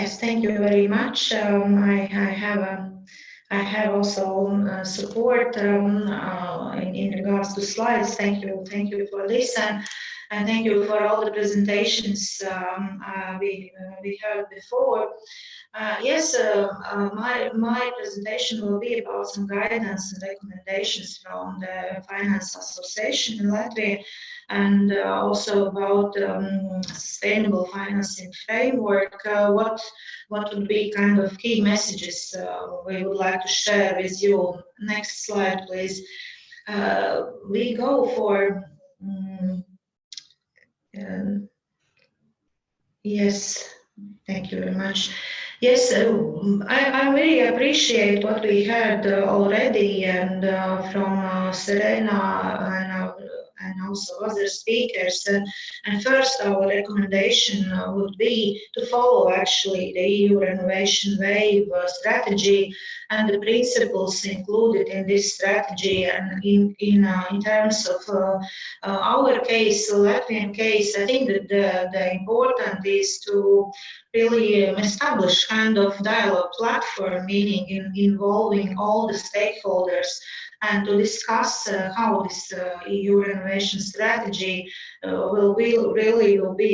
Yes, thank you very much. I have also support in regards to slides. Thank you for this, and thank you for all the presentations we heard before. Yes, my presentation will be about some guidance and recommendations from the Finance Association in Latvia, and also about sustainable financing framework. What would be kind of key messages we would like to share with you? Next slide, please. We go for yes. Thank you very much. Yes, I really appreciate what we heard already, and from Serena and also other speakers. And first, our recommendation would be to follow actually the EU Renovation Wave strategy and the principles included in this strategy. And in terms of our case, Latvian case, I think that the important is to really establish kind of dialogue platform, meaning involving all the stakeholders, and to discuss how this EU renovation strategy will be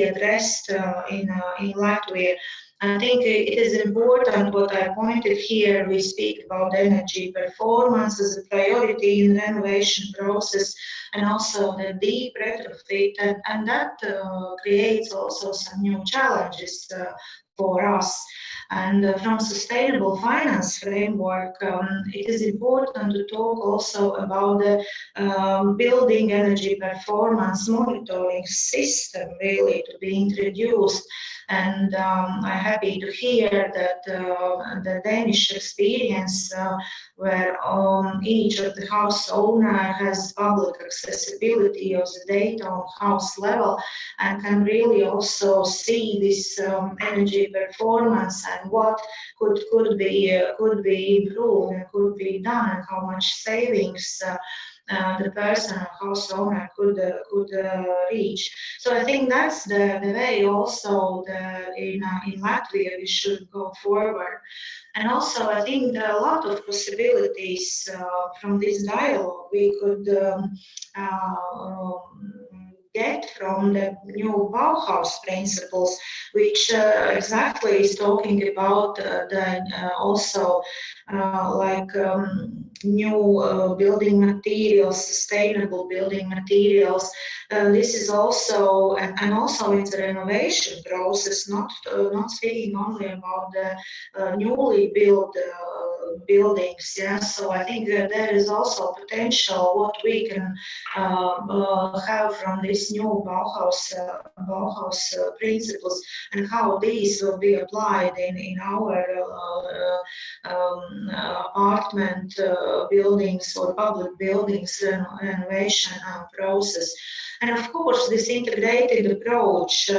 addressed in Latvia. I think it is important what I pointed here. We speak about energy performance as a priority in the renovation process, and also the deep retrofit, and that creates also some new challenges for us. And from sustainable finance framework, it is important to talk also about the building energy performance monitoring system really to be introduced. And I'm happy to hear that the Danish experience where each of the house owner has public accessibility of the data on house level and can really also see this energy performance and what could be improved and could be done, and how much savings the person or house owner could reach. So I think that's the way also in Latvia we should go forward. And also I think there are a lot of possibilities from this dialogue we could get from the new Bauhaus principles, which exactly is talking about also new building materials, sustainable building materials. This is also, and also in the renovation process, not speaking only about the newly built buildings. Yeah, so I think there is also potential what we can have from this new Bauhaus principles, and how these will be applied in our apartment buildings or public buildings renovation process. And of course, this integrated approach,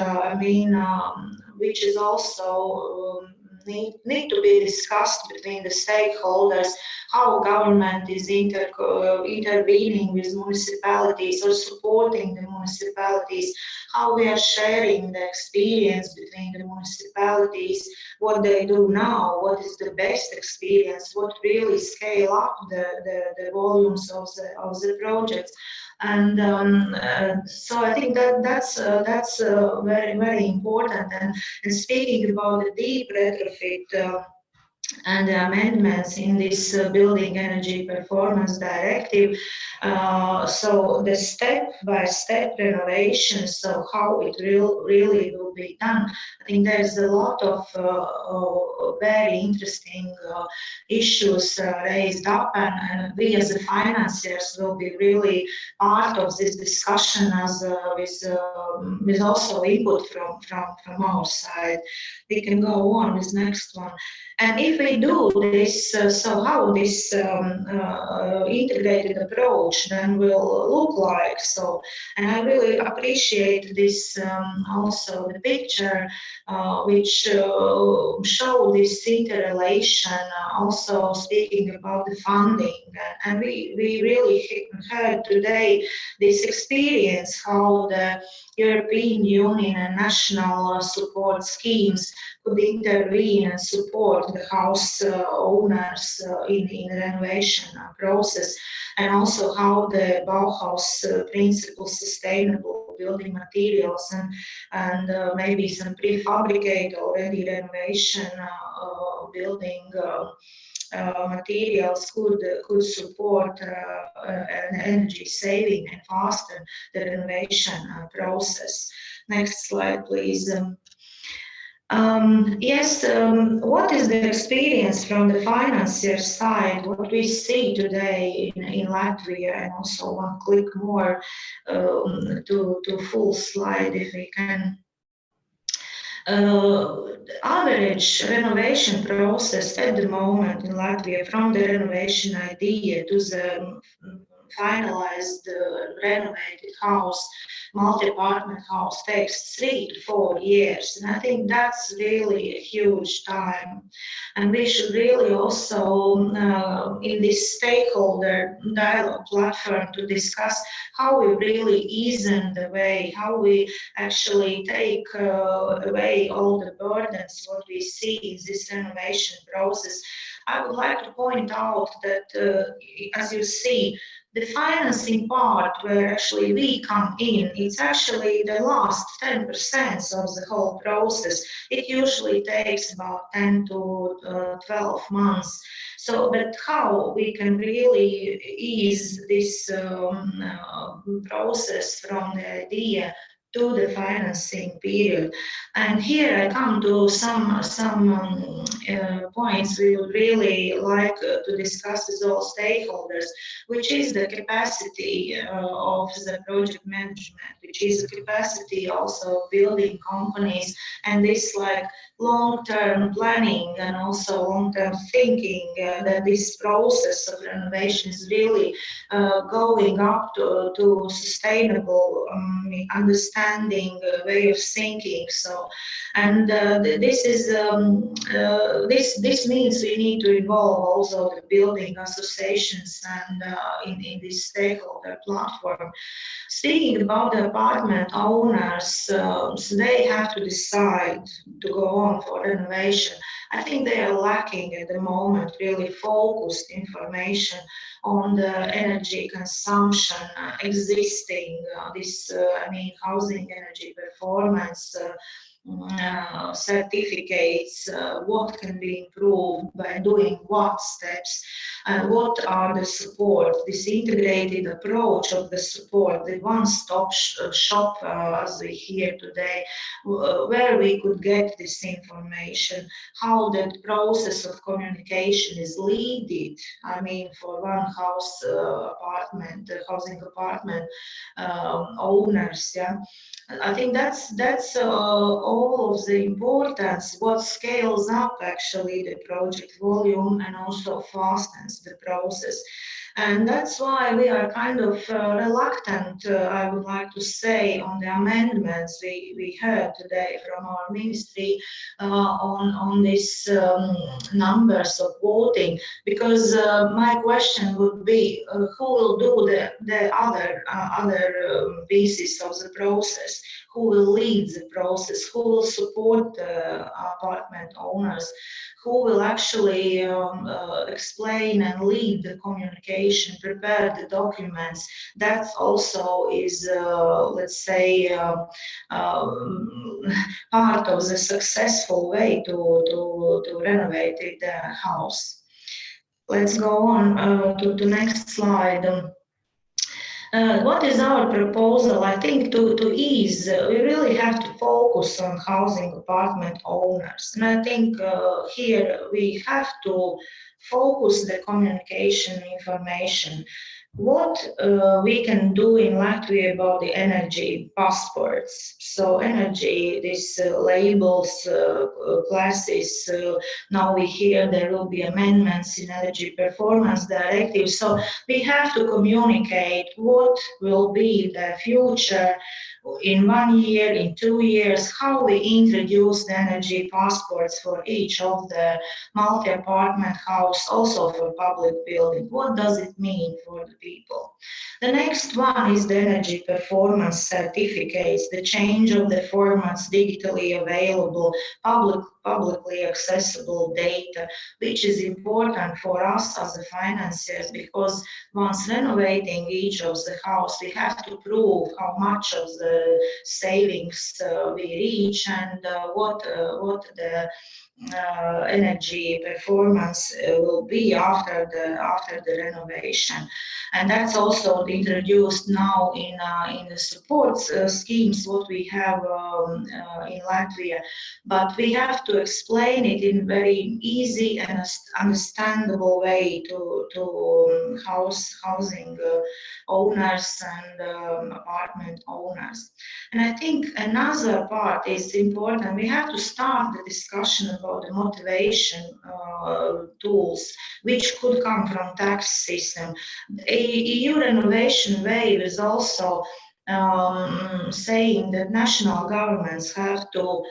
which is also need to be discussed between the stakeholders, how government is intervening with municipalities or supporting the municipalities, how we are sharing the experience between the municipalities, what they do now, what is the best experience, what really scale up the volumes of the projects. And so I think that's very, very important. And speaking about the deep retrofit and the amendments in this Building Energy Performance Directive, so the step-by-step renovation, so how it really will be done. I think there's a lot of very interesting issues raised up, and we as the financiers will be really part of this discussion as with also input from our side. We can go on with next one. And if we do this, so how this integrated approach then will look like. So, and I really appreciate this also the picture which show this interrelation, also speaking about the funding. And we really heard today this experience how the European Union and national support schemes could intervene and support the house owners in the renovation process, and also how the Bauhaus principles, sustainable building materials and maybe some prefabricated already renovation building materials could support an energy saving and fasten the renovation process. Next slide, please. What is the experience from the financier side? What we see today in Latvia, and also one click more to full slide if we can. Average renovation process at the moment in Latvia, from the renovation idea to the finalized renovated house, multi-apartment house, takes 3 to 4 years. And I think that's really a huge time. And we should really also, in this stakeholder dialogue platform, to discuss how we really ease the way, how we actually take away all the burdens, what we see in this renovation process. I would like to point out that, as you see, the financing part where actually we come in, it's actually the last 10% of the whole process. It usually takes about 10 to 12 months. So, but how we can really ease this process from the idea to the financing period. And here I come to some points we would really like to discuss with all stakeholders, which is the capacity of the project management, which is the capacity also of building companies, and this like long-term planning and also long-term thinking that this process of renovation is really going up to sustainable understanding way of thinking. So, and this is this means we need to involve also the building associations and in this stakeholder platform. Speaking about the apartment owners, so they have to decide to go on for renovation. I think they are lacking at the moment really focused information on the energy consumption existing, housing energy performance certificates, what can be improved by doing what steps, and what are the support, this integrated approach of the support, the one-stop shop as we hear today, where we could get this information, how that process of communication is leaded, for one housing apartment owners, yeah. I think that's all of the importance, what scales up actually the project volume and also fastens the process. And that's why we are kind of reluctant, I would like to say, on the amendments we heard today from our ministry on these numbers of voting, because my question would be who will do the other pieces of the process, who will lead the process, who will support the apartment owners, who will actually explain and lead the communication, prepare the documents. That also is, let's say, part of the successful way to renovate the house. Let's go on to the next slide. What is our proposal? I think to ease, we really have to focus on housing apartment owners. And I think here we have to focus the communication information. What we can do in Latvia about the energy passports. So energy, these labels, classes, now we hear there will be amendments in energy performance directive. So we have to communicate what will be the future in 1 year, in 2 years, how we introduce the energy passports for each of the multi-apartment house, also for public building. What does it mean for the people. The next one is the energy performance certificates, the change of the formats, digitally available, publicly accessible data, which is important for us as the financiers, because once renovating each of the house, we have to prove how much of the savings we reach and what the energy performance will be after the renovation, and that's also introduced now in the support schemes what we have in Latvia. But we have to explain it in very easy and understandable way to housing owners and apartment owners. And I think another part is important. We have to start the discussion about the motivation tools, which could come from tax system. EU renovation wave is also saying that national governments have to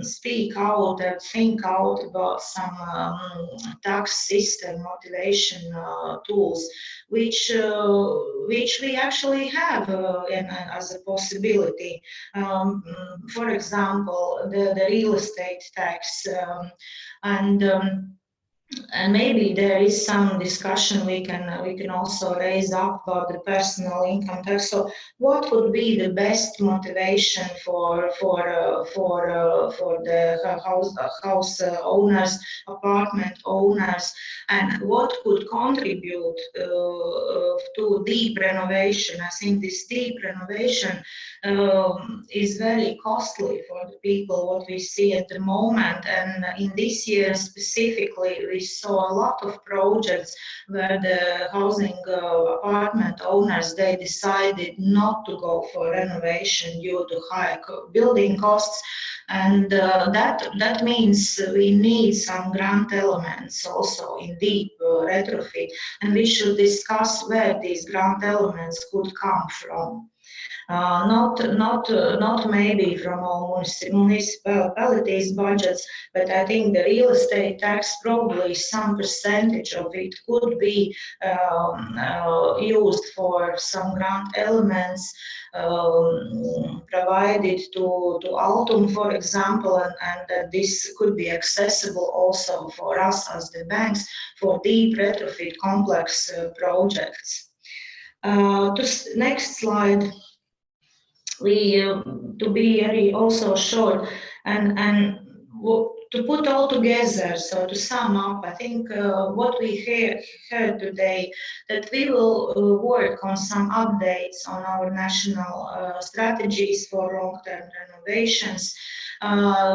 speak out and think out about some tax system motivation tools, which we actually have as a possibility. For example, the real estate tax, and maybe there is some discussion we can also raise up about the personal income tax. So, what would be the best motivation for the house owners, apartment owners, and what could contribute to deep renovation? I think this deep renovation is very costly for the people. What we see at the moment, and in this year specifically, we saw a lot of projects where the housing apartment owners, they decided not to go for renovation due to high building costs, and that means we need some grant elements also in deep retrofit, and we should discuss where these grant elements could come from. Not maybe from all municipalities' budgets, but I think the real estate tax, probably some percentage of it could be used for some grant elements provided to Altum, for example, and this could be accessible also for us as the banks for deep retrofit complex projects. Next slide. To be very also short and to put all together, so to sum up, I think what we heard today, that we will work on some updates on our national strategies for long-term renovations.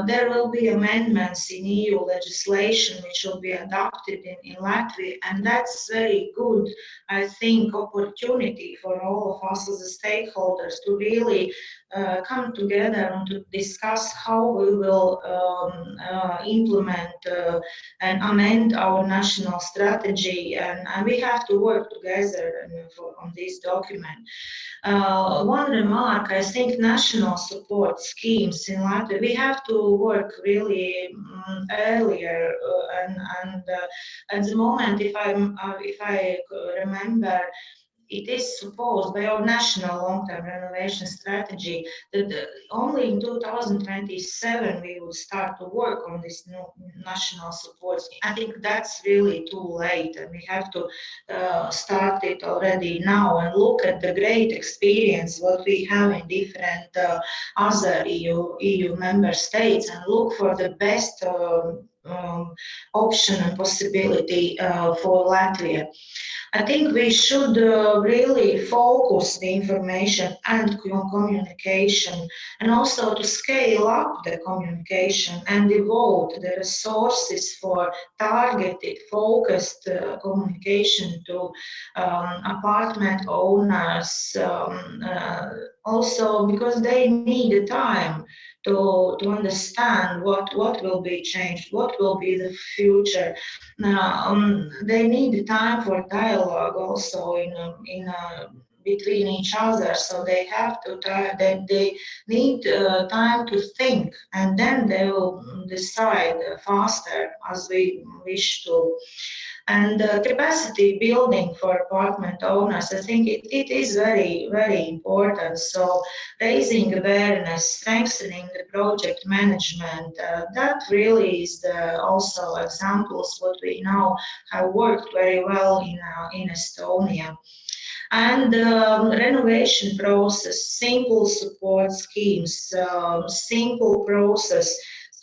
There will be amendments in EU legislation which will be adopted in Latvia, and that's very good, I think, opportunity for all of us as stakeholders to really come together and to discuss how we will implement and amend our national strategy, and we have to work together on this document. One remark, I think national support schemes in Latvia, we have to work really earlier, and at the moment, if I remember, it is supposed by our national long-term renovation strategy that only in 2027 we will start to work on this new national support. I think that's really too late, and we have to start it already now and look at the great experience what we have in different other EU member states and look for the best option and possibility for Latvia. I think we should really focus the information and communication, and also to scale up the communication and devote the resources for targeted, focused communication to apartment owners, also because they need the time to understand what will be changed, what will be the future. They need the time for dialogue also in between each other, so they have to they need time to think, and then they will decide faster as we wish to. And capacity building for apartment owners, I think it is very, very important. So raising awareness, strengthening the project management, that really is also examples what we know have worked very well in Estonia. And renovation process, simple support schemes, simple process.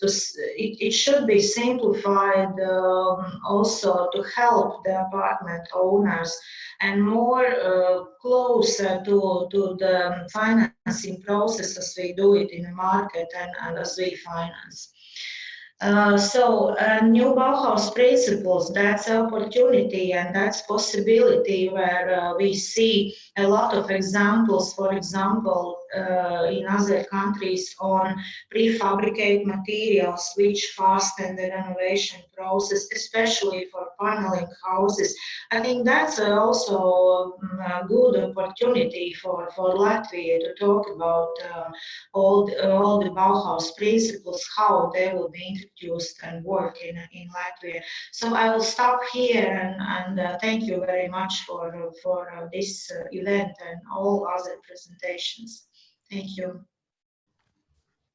It should be simplified also to help the apartment owners and more closer to the financing process as we do it in the market and as we finance. New Bauhaus principles, that's opportunity and that's possibility where we see a lot of examples, for example, in other countries on prefabricated materials which fasten the renovation process, especially for paneling houses. I think that's also a good opportunity for Latvia to talk about all the Bauhaus principles, how they will be introduced and work in Latvia. So I will stop here and thank you very much for this event and all other presentations. Thank you.